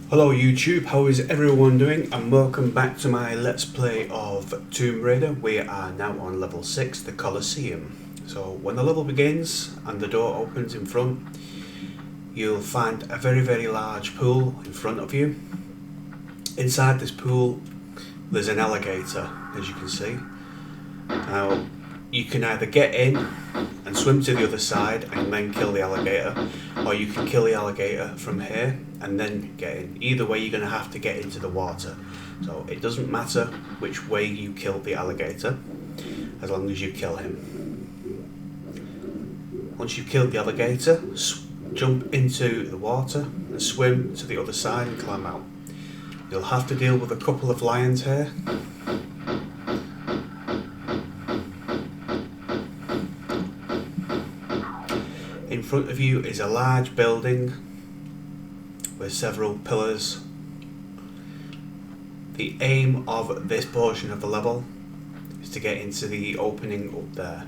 Hello YouTube, how is everyone doing, and welcome back to my Let's Play of Tomb Raider. We are now on level 6, the Colosseum. So when the level begins and the door opens in front, you'll find a very large pool in front of you. Inside this pool there's an alligator, as you can see. Now you can either get in and swim to the other side and then kill the alligator, or you can kill the alligator from here and then get in. Either way you're going to have to get into the water, so it doesn't matter which way you kill the alligator as long as you kill him. Once you've killed the alligator, jump into the water and swim to the other side and climb out. You'll have to deal with a couple of lions here. In front of you is a large building with several pillars. The aim of this portion of the level is to get into the opening up there.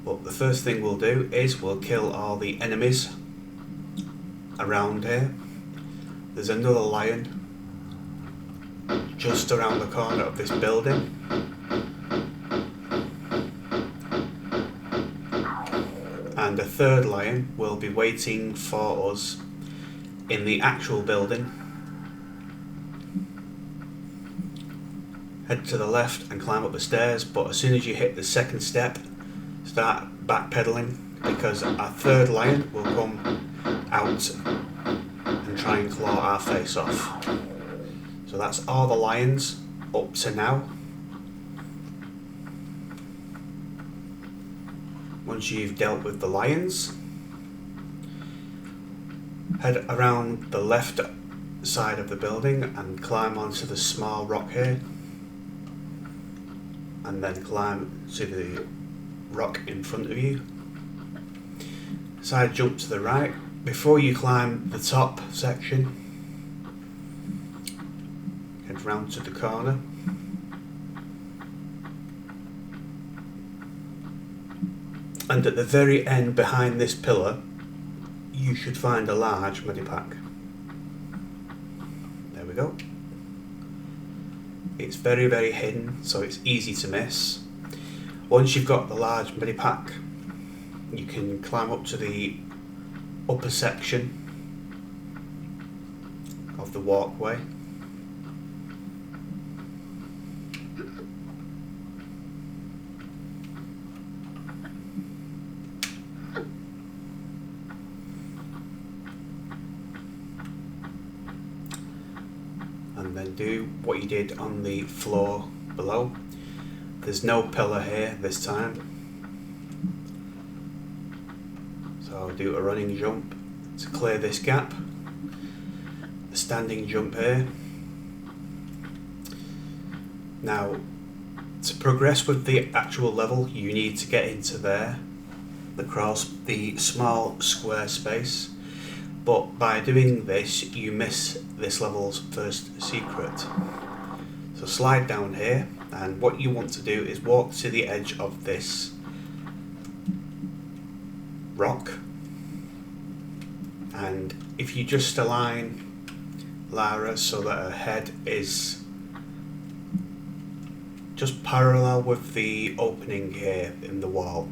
But the first thing we'll do is we'll kill all the enemies around here. There's another lion just around the corner of this building. And a third lion will be waiting for us in the actual building. Head to the left and climb up the stairs, but as soon as you hit the second step, start backpedaling, because our third lion will come out and try and claw our face off. So that's all the lions up to now. Once you've dealt with the lions, head around the left side of the building and climb onto the small rock here, and then climb to the rock in front of you. Side jump to the right. Before you climb the top section, head round to the corner. And at the very end, behind this pillar, you should find a large medipack. There we go. It's very hidden, so it's easy to miss. Once you've got the large medipack, you can climb up to the upper section of the walkway. And then do what you did on the floor below. There's no pillar here this time, so do a running jump to clear this gap, a standing jump here. Now, to progress with the actual level, you need to get into there, the small square space. But by doing this, you miss this level's first secret. So slide down here, and what you want to do is walk to the edge of this rock. And if you just align Lara so that her head is just parallel with the opening here in the wall,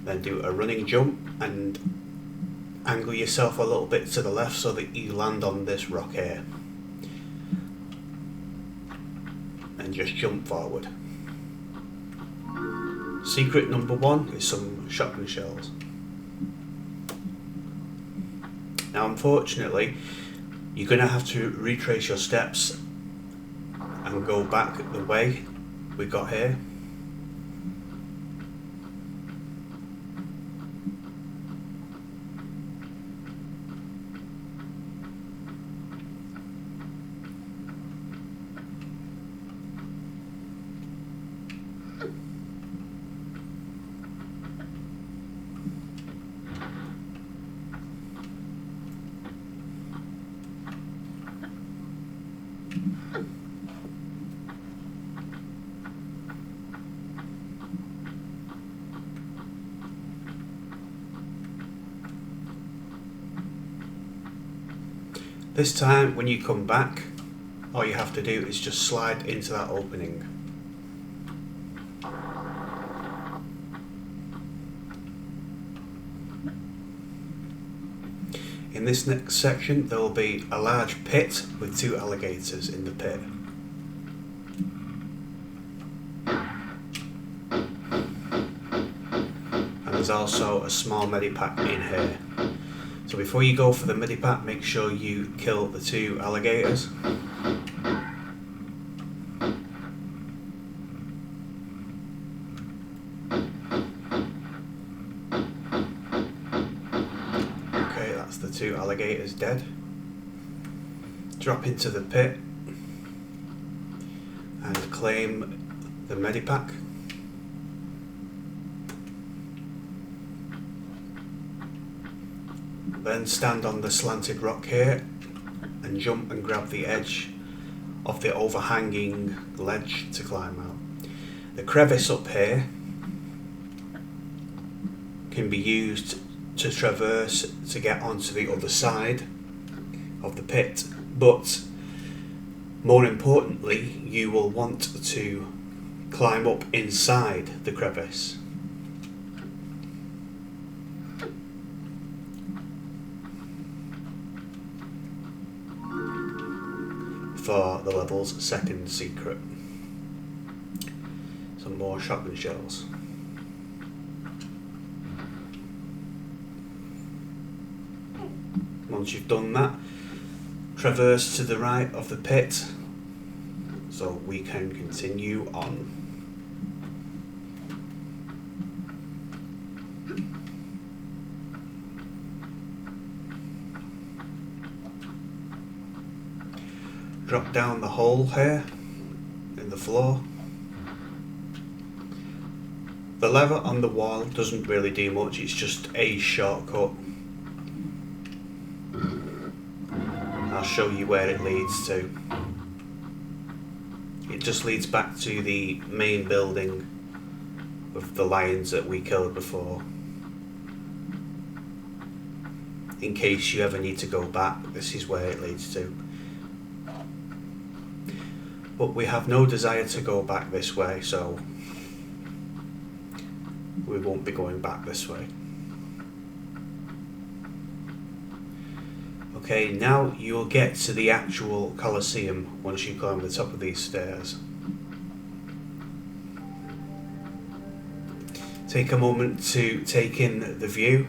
then do a running jump and angle yourself a little bit to the left so that you land on this rock here, and just jump forward. Secret number 1 is some shotgun shells. Now unfortunately you're going to have to retrace your steps and go back the way we got here. This time when you come back, all you have to do is just slide into that opening. In this next section there will be a large pit with 2 alligators in the pit. And there's also a small medipack in here. So before you go for the medipack, make sure you kill the 2 alligators. Okay, that's the 2 alligators dead. Drop into the pit and claim the medipack. Then stand on the slanted rock here and jump and grab the edge of the overhanging ledge to climb out. The crevice up here can be used to traverse to get onto the other side of the pit, but more importantly you will want to climb up inside the crevice. For the level's second secret. Some more shotgun shells. Once you've done that, traverse to the right of the pit so we can continue on. Drop down the hole here in the floor. The lever on the wall doesn't really do much, it's just a shortcut. I'll show you where it leads to. It just leads back to the main building with the lions that we killed before. In case you ever need to go back, this is where it leads to. But we have no desire to go back this way, so we won't be going back this way. Okay, now you'll get to the actual Colosseum once you climb the top of these stairs. Take a moment to take in the view.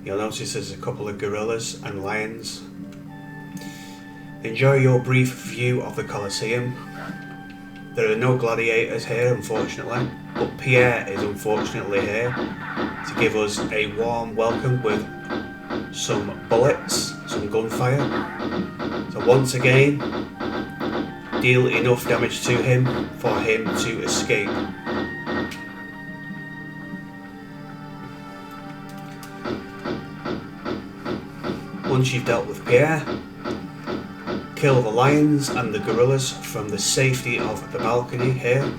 You'll notice there's a couple of gorillas and lions. Enjoy your brief view of the Colosseum. There are no gladiators here, unfortunately, but Pierre is unfortunately here to give us a warm welcome with some bullets, some gunfire. So once again, deal enough damage to him for him to escape. Once you've dealt with Pierre, kill the lions and the gorillas from the safety of the balcony here.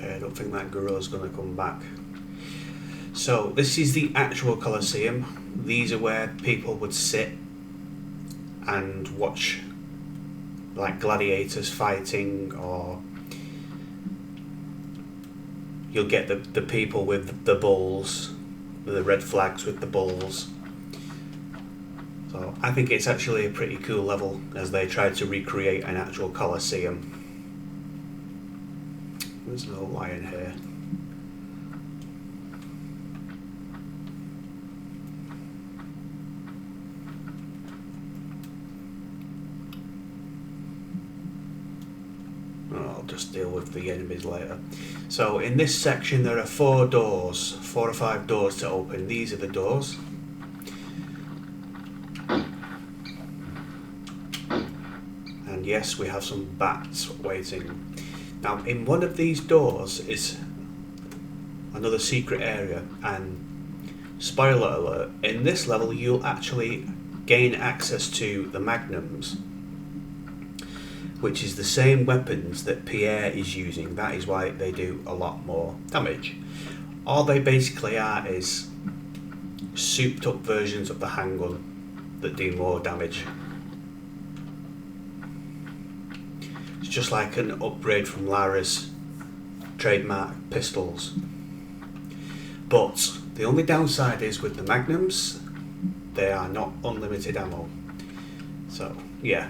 I don't think that gorilla's going to come back. So this is the actual Colosseum. These are where people would sit and watch like gladiators fighting, or you'll get the people with the bulls, the red flags with the bulls. So I think it's actually a pretty cool level as they tried to recreate an actual Colosseum. There's no lion here. I'll just deal with the enemies later. So in this section there are 4 doors, 4 or 5 doors to open. These are the doors. and yes, we have some bats waiting. Now, in one of these doors is another secret area, and spoiler alert, in this level you'll actually gain access to the magnums, which is the same weapons that Pierre is using. That is why they do a lot more damage. All they basically are is souped up versions of the handgun that do more damage. It's just like an upgrade from Lara's trademark pistols. But the only downside is with the magnums, they are not unlimited ammo. So yeah,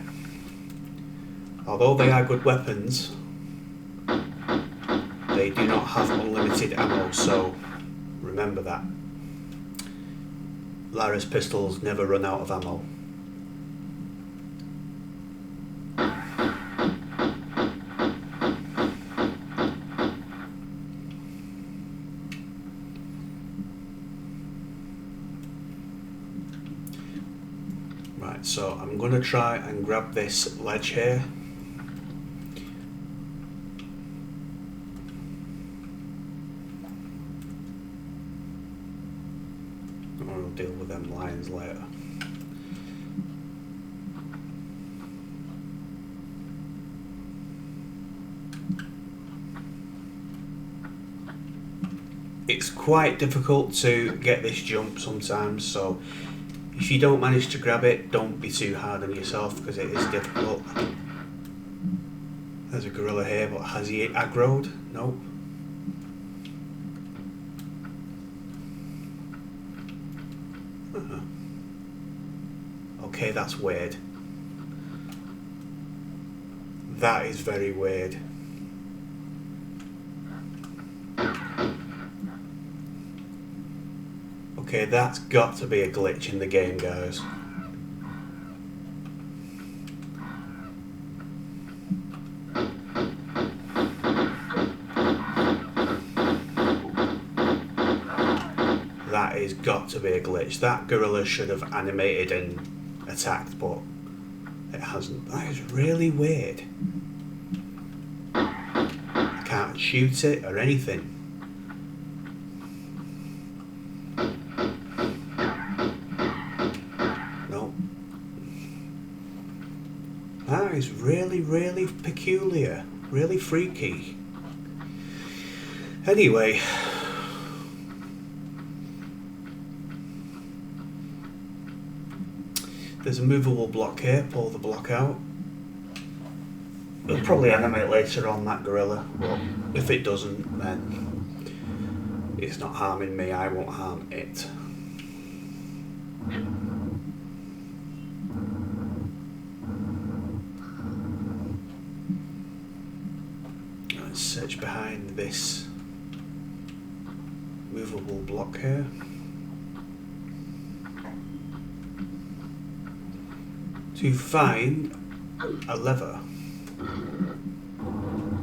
although they are good weapons, they do not have unlimited ammo, so remember that. Lara's pistols never run out of ammo. Right, so I'm going to try and grab this ledge here. I'll deal with them lions later. It's quite difficult to get this jump sometimes, so if you don't manage to grab it, don't be too hard on yourself because it is difficult. There's a gorilla here, but has he aggroed? Nope. Okay, that's weird. That is very weird. Okay, that's got to be a glitch in the game, guys. That has got to be a glitch. That gorilla should have animated and attacked, but it hasn't. That is really weird. I can't shoot it or anything. Nope. That is really, really peculiar. Really freaky. Anyway. There's a movable block here, pull the block out. It'll probably animate later on, that gorilla, but if it doesn't, then it's not harming me, I won't harm it. Let's search behind this movable block here. To find a lever.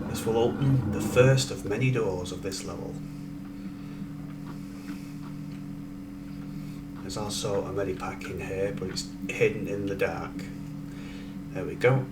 This will open the first of many doors of this level. There's also a medipack in here, but it's hidden in the dark. There we go.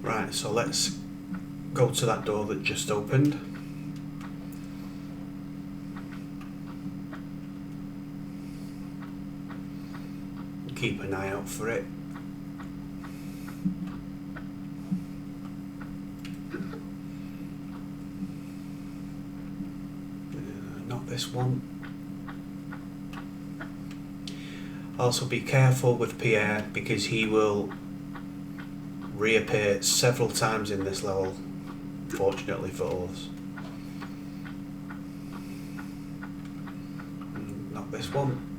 Right, so let's go to that door that just opened. Keep an eye out for it. Not this one. Also be careful with Pierre because he will reappear several times in this level, fortunately for us. Not this one.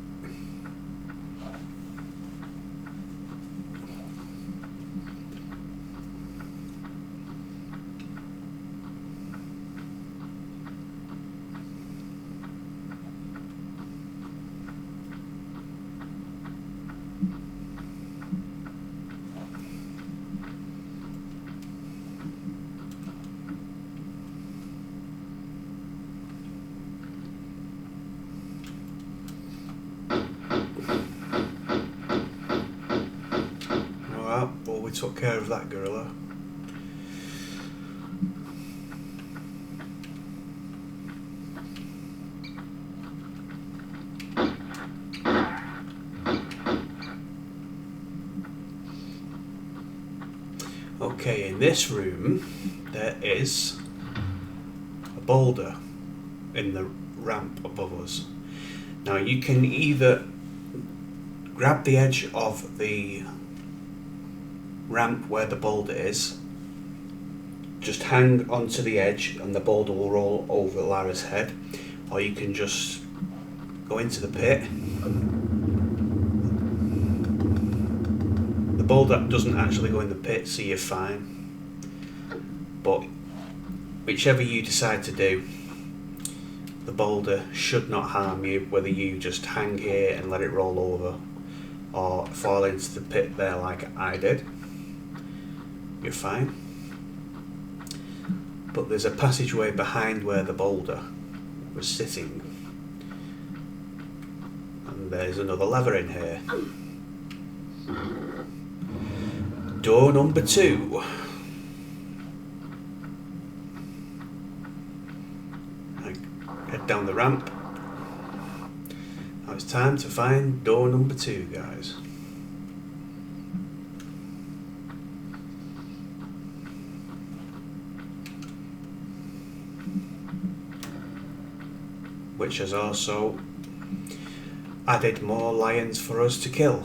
we took care of that gorilla. Okay, in this room there is a boulder in the ramp above us. Now you can either grab the edge of the ramp where the boulder is, just hang onto the edge and the boulder will roll over Lara's head, or you can just go into the pit. The boulder doesn't actually go in the pit, so you're fine, but whichever you decide to do, the boulder should not harm you, whether you just hang here and let it roll over or fall into the pit there like I did. You're fine. But there's a passageway behind where the boulder was sitting, and there's another lever in here. Door number 2. Head down the ramp. Now it's time to find door number 2, guys. Which has also added more lions for us to kill.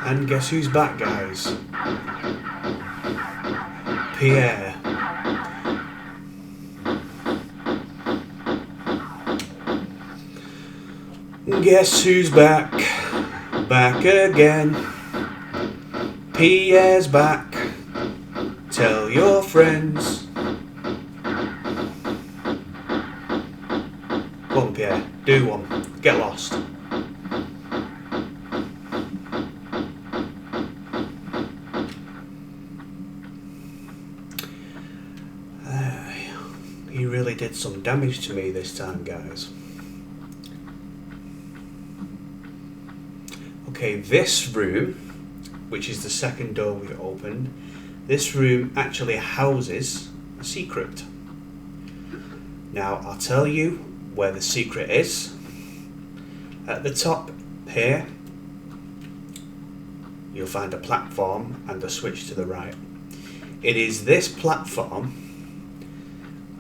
And guess who's back, guys? Pierre. Guess who's back? Back again. Pierre's back. Tell your friends. Come on, Pierre. Do one. Get lost. He really did some damage to me this time, guys. Okay, this room, which is the second door we've opened, this room actually houses a secret. Now, I'll tell you where the secret is. At the top here, you'll find a platform and a switch to the right. It is this platform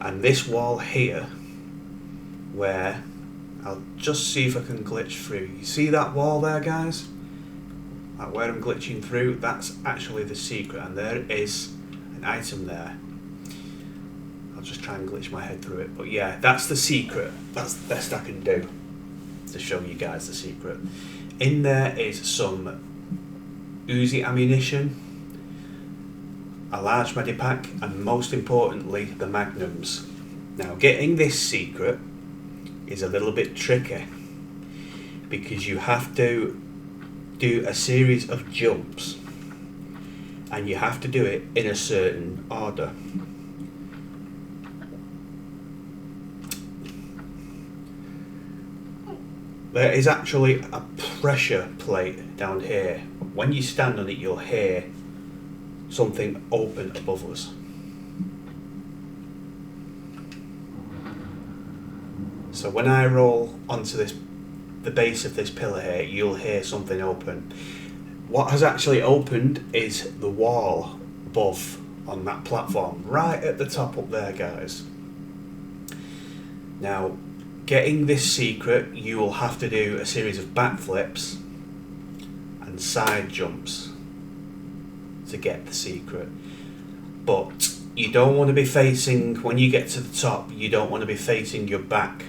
and this wall here where I'll just see if I can glitch through. You see that wall there, guys? Like where I'm glitching through, that's actually the secret, and there is an item there. I'll just try and glitch my head through it, but yeah, that's the secret. That's the best I can do to show you guys the secret. In there is some Uzi ammunition, a large medipack, and most importantly, the magnums. Now, getting this secret is a little bit tricky because you have to do a series of jumps and you have to do it in a certain order. There is actually a pressure plate down here. When you stand on it, you'll hear something open above us. So when I roll onto the base of this pillar here, you'll hear something open. What has actually opened is the wall above on that platform, right at the top up there, guys. Now, getting this secret, you will have to do a series of backflips and side jumps to get the secret. But you don't want to be facing, when you get to the top, you don't want to be facing your back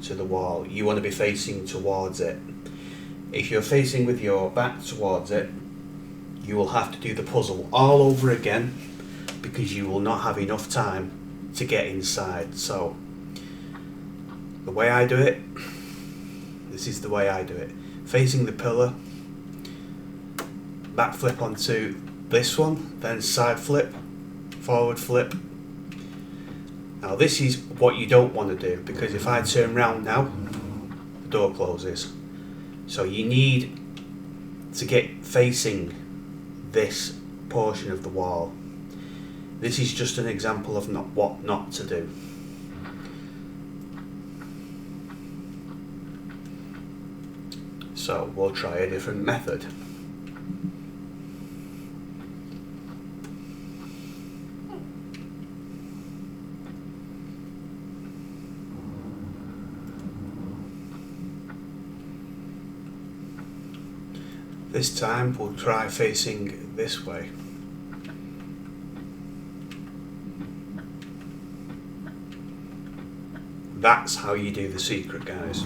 to the wall. You want to be facing towards it. If you're facing with your back towards it, you will have to do the puzzle all over again because you will not have enough time to get inside. So the way I do it, this is the way I do it. Facing the pillar, backflip onto this one, then side flip, forward flip. Now this is what you don't want to do, because if I turn round now, the door closes. So you need to get facing this portion of the wall. This is just an example of what not to do. So we'll try a different method. This time we'll try facing this way. That's how you do the secret, guys.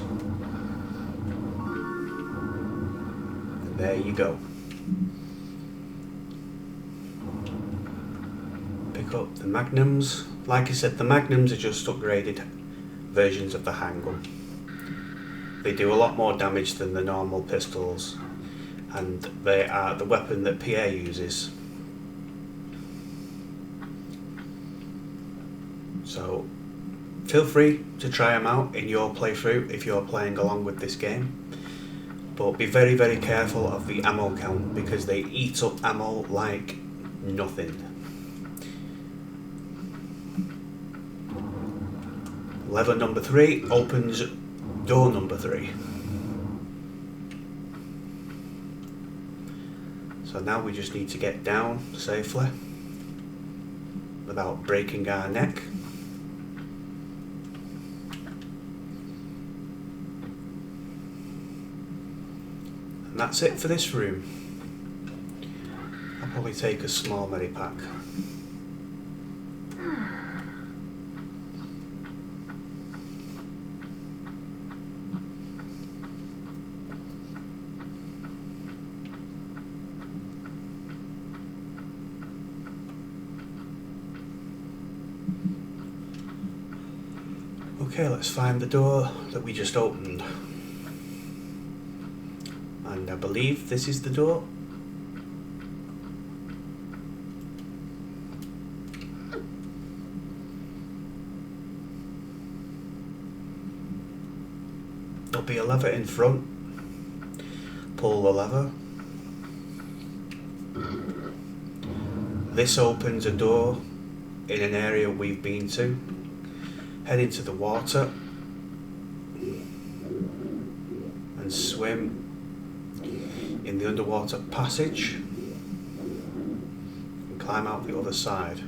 And there you go. Pick up the magnums. Like I said, the magnums are just upgraded versions of the handgun. They do a lot more damage than the normal pistols, and they are the weapon that Pierre uses. So feel free to try them out in your playthrough if you're playing along with this game, but be very, very careful of the ammo count, because they eat up ammo like nothing. Lever number 3 opens door number 3. So now we just need to get down safely without breaking our neck. And that's it for this room. I'll probably take a small medipack. Okay, let's find the door that we just opened. And I believe this is the door. There'll be a lever in front. Pull the lever. This opens a door in an area we've been to. Head into the water and swim in the underwater passage and climb out the other side.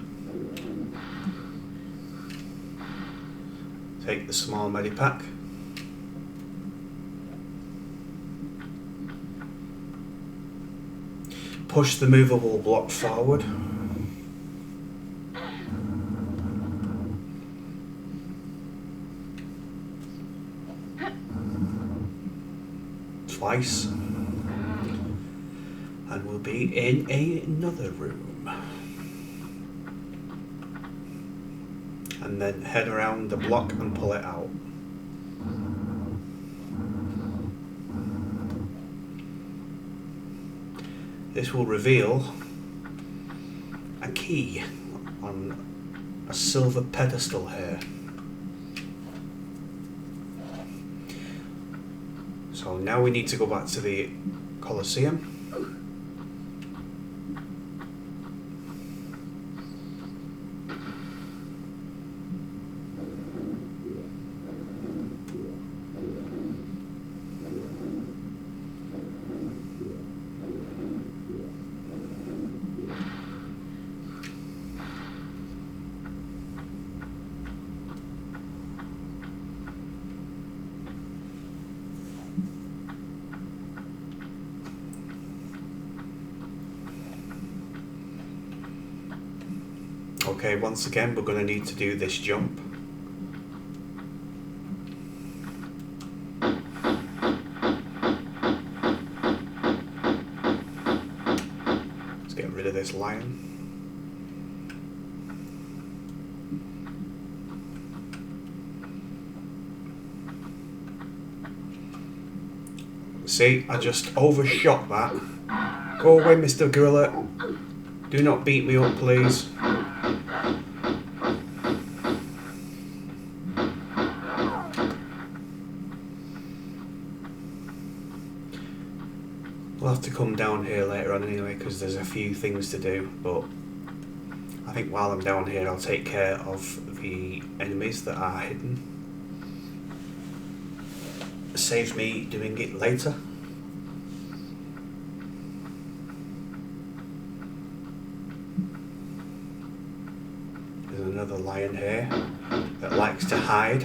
Take the small medipack. Push the movable block forward. Twice, and we'll be in another room, and then head around the block and pull it out. This will reveal a key on a silver pedestal here. So now we need to go back to the Colosseum. Okay, once again we're going to need to do this jump. Let's get rid of this lion. See, I just overshot that Go away, Mr. Gorilla. Do not beat me up, please. We'll have to come down here later on anyway, because there's a few things to do, but I think while I'm down here I'll take care of the enemies that are hidden. Saves me doing it later. There's another lion here that likes to hide.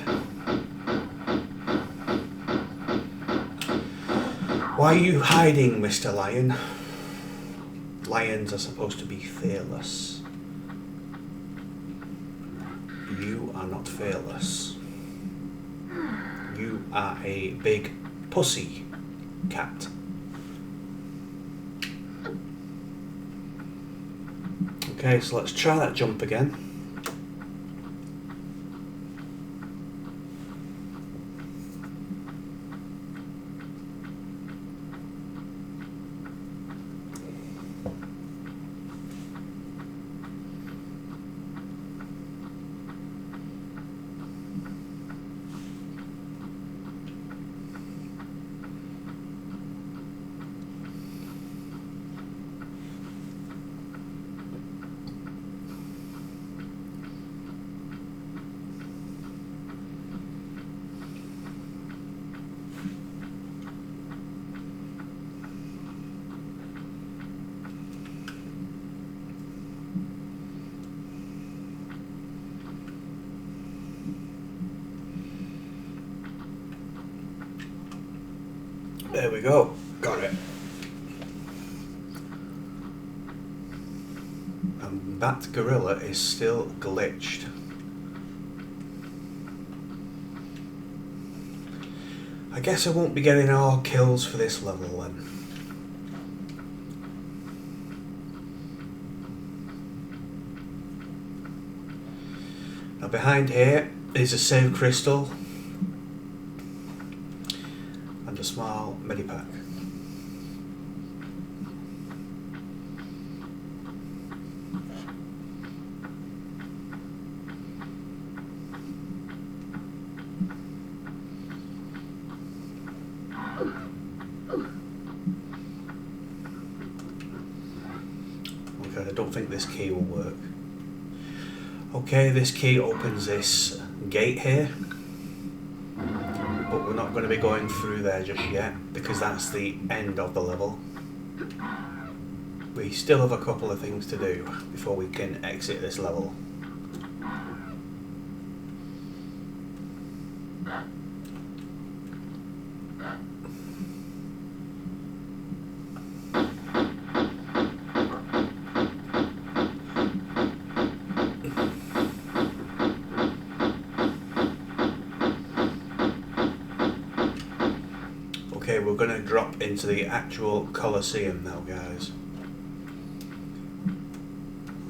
Why are you hiding, Mr. Lion? Lions are supposed to be fearless. You are not fearless. You are a big pussy cat. Okay, so let's try that jump again. There we go, got it. And that gorilla is still glitched. I guess I won't be getting all kills for this level then. Now behind here is a save crystal and a small medipack. Okay, I don't think this key will work. Okay, this key opens this gate here, but we're not going to be going through there just yet because that's the end of the level. We still have a couple of things to do before we can exit this level. Okay, we're going to drop into the actual Colosseum now, guys.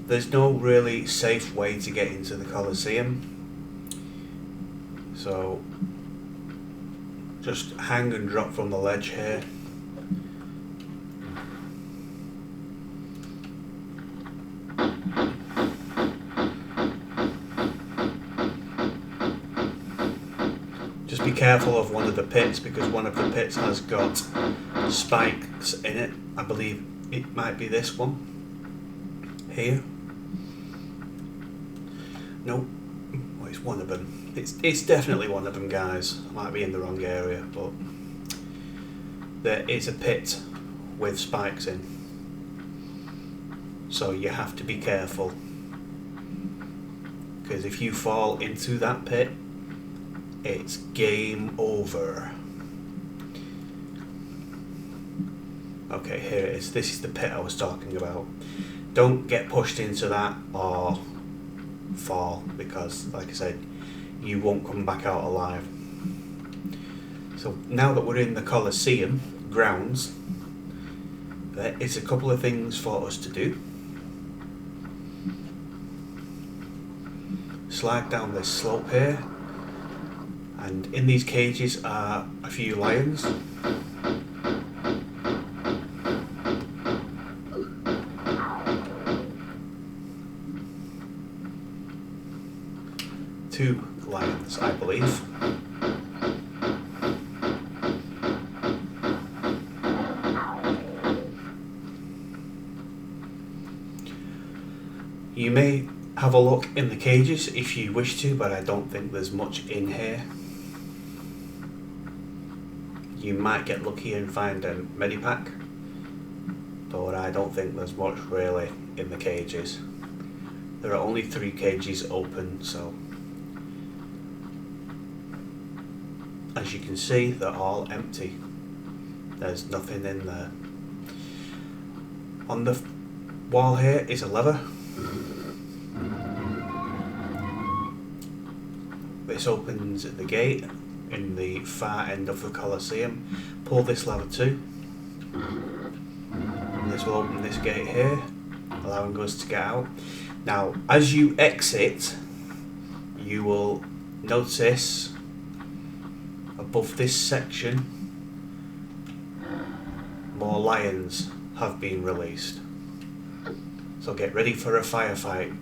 There's no really safe way to get into the Colosseum, so just hang and drop from the ledge here. Just be careful of one of the pits because one of the pits has got spikes in it. I believe it might be this one here. Nope. Well, it's one of them. It's definitely one of them, guys. I might be in the wrong area, but there is a pit with spikes in. So you have to be careful. Because if you fall into that pit, it's game over. Okay, here it is. This is the pit I was talking about. Don't get pushed into that or fall, because like I said, you won't come back out alive. So now that we're in the Colosseum grounds, there is a couple of things for us to do. Slide down this slope here, and in these cages are a few lions. 2 lions, I believe. You may have a look in the cages if you wish to, but I don't think there's much in here. You might get lucky and find a medipack, but I don't think there's much really in the cages. There are only 3 cages open, so as you can see, they're all empty. There's nothing in there. On the wall here is a lever. This opens the gate in the far end of the Colosseum. Pull this lever too. And this will open this gate here, allowing us to get out. Now, as you exit, you will notice above this section more lions have been released. So get ready for a firefight.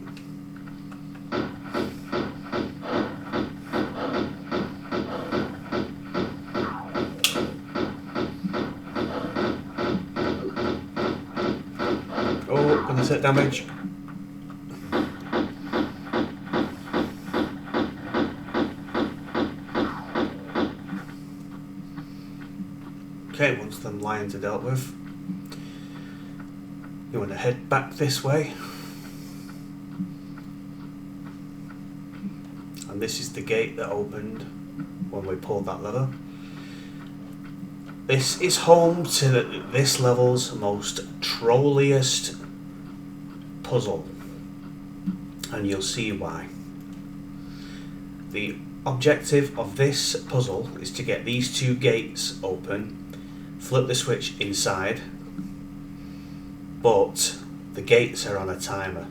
Oh, gonna take damage. Okay, once them lions are dealt with, you want to head back this way. And this is the gate that opened when we pulled that lever. This is home to this level's most trolliest puzzle, and you'll see why. The objective of this puzzle is to get these 2 gates open, flip the switch inside, but the gates are on a timer,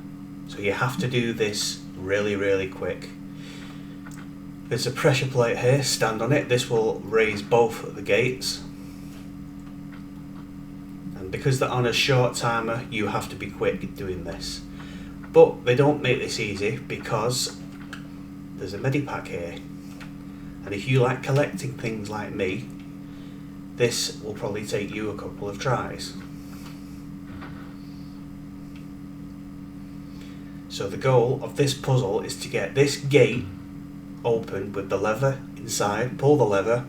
so you have to do this really quick. There's a pressure plate here, stand on it. This will raise both of the gates, and because they're on a short timer, you have to be quick doing this. But they don't make this easy because there's a medipack here, and if you like collecting things like me, this will probably take you a couple of tries. So the goal of this puzzle is to get this gate open with the lever inside, pull the lever,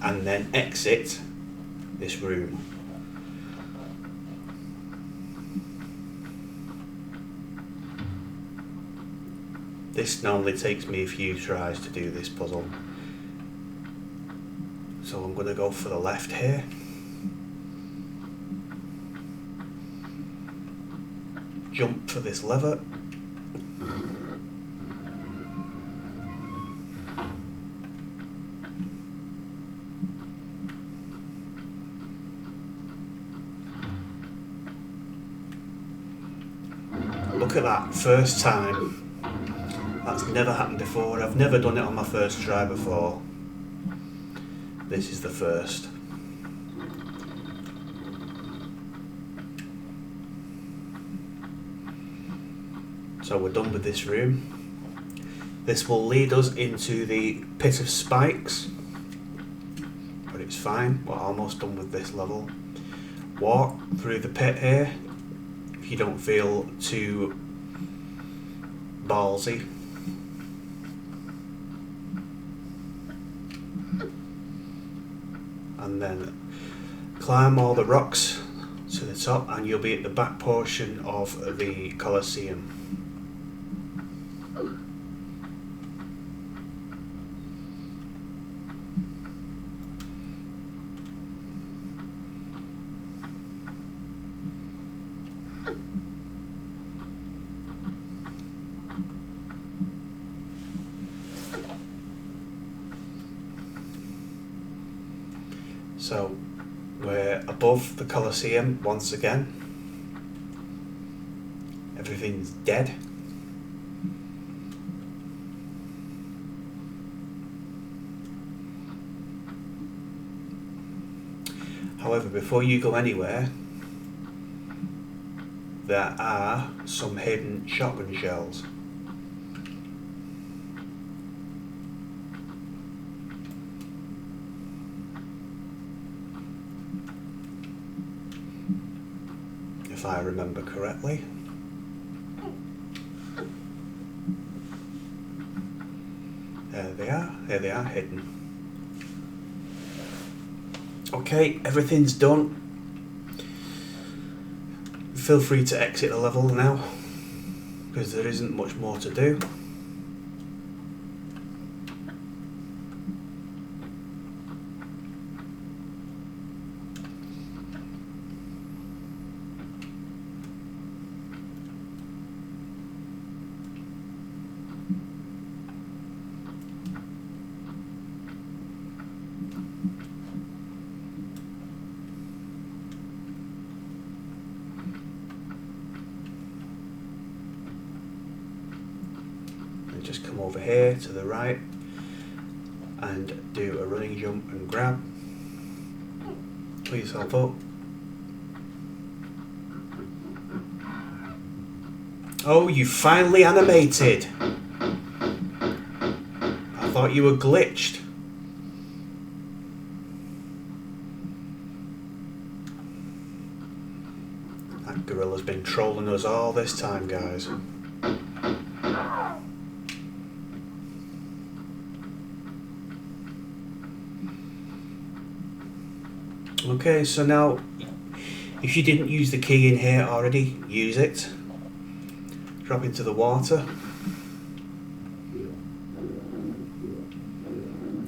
and then exit this room. This normally takes me a few tries to do this puzzle. So I'm going to go for the left here. Jump for this lever. Look at that, first time. That's never happened before. I've never done it on my first try before. This is the first. So we're done with this room. This will lead us into the pit of spikes, but it's fine, we're almost done with this level. Walk through the pit here if you don't feel too ballsy. And then climb all the rocks to the top and you'll be at the back portion of the Colosseum. So we're above the Colosseum once again. Everything's dead. However, before you go anywhere, there are some hidden shotgun shells. if I remember correctly. There they are, hidden. Okay, everything's done. Feel free to exit the level now, because there isn't much more to do. Just come over here to the right and do a running jump and grab. Pull yourself up. Oh, you finally animated! I thought you were glitched. That gorilla's been trolling us all this time, guys. Okay, so now, if you didn't use the key in here already, use it. Drop into the water.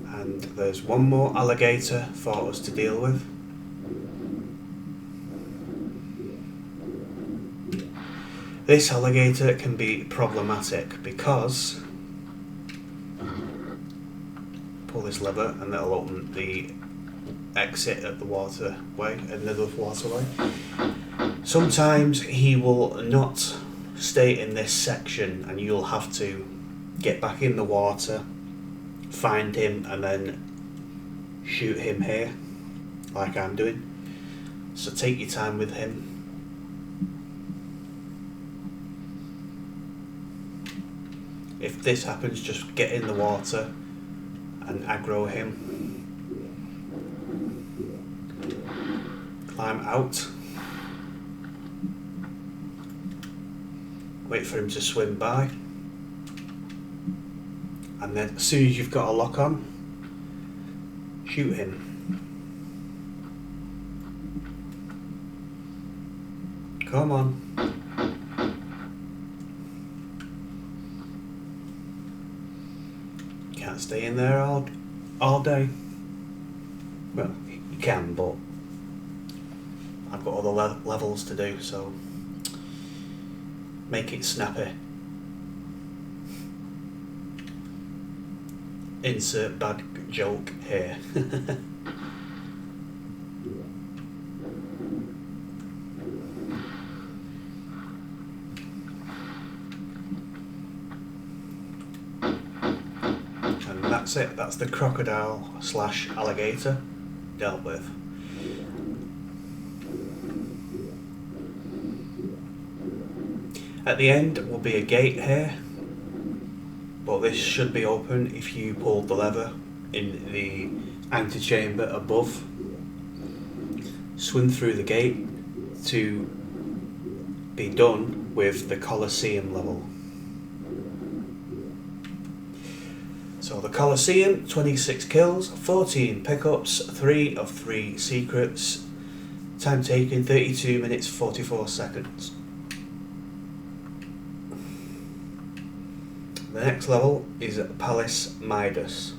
And there's one more alligator for us to deal with. This alligator can be problematic because pull this lever and that'll open the exit at the waterway, another waterway. Sometimes he will not stay in this section and you'll have to get back in the water, find him and then shoot him here like I'm doing. So take your time with him. If this happens, just get in the water and aggro him. Climb out. Wait for him to swim by. And then as soon as you've got a lock on, shoot him. Come on. Can't stay in there all day. Well, you can, but I've got other levels to do, so make it snappy. Insert bad joke here. And that's it, that's the crocodile / alligator dealt with. At the end will be a gate here, but this should be open if you pulled the lever in the antechamber above. Swim through the gate to be done with the Colosseum level. So the Colosseum, 26 kills, 14 pickups, 3 of 3 secrets, time taken 32 minutes 44 seconds. The next level is Palace Midas.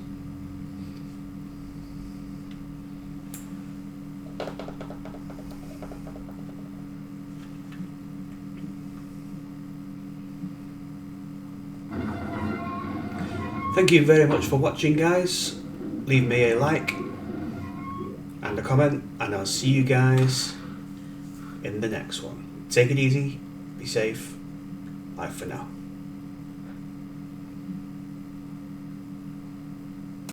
Thank you very much for watching, guys. Leave me a like and a comment, and I'll see you guys in the next one. Take it easy, be safe, bye for now.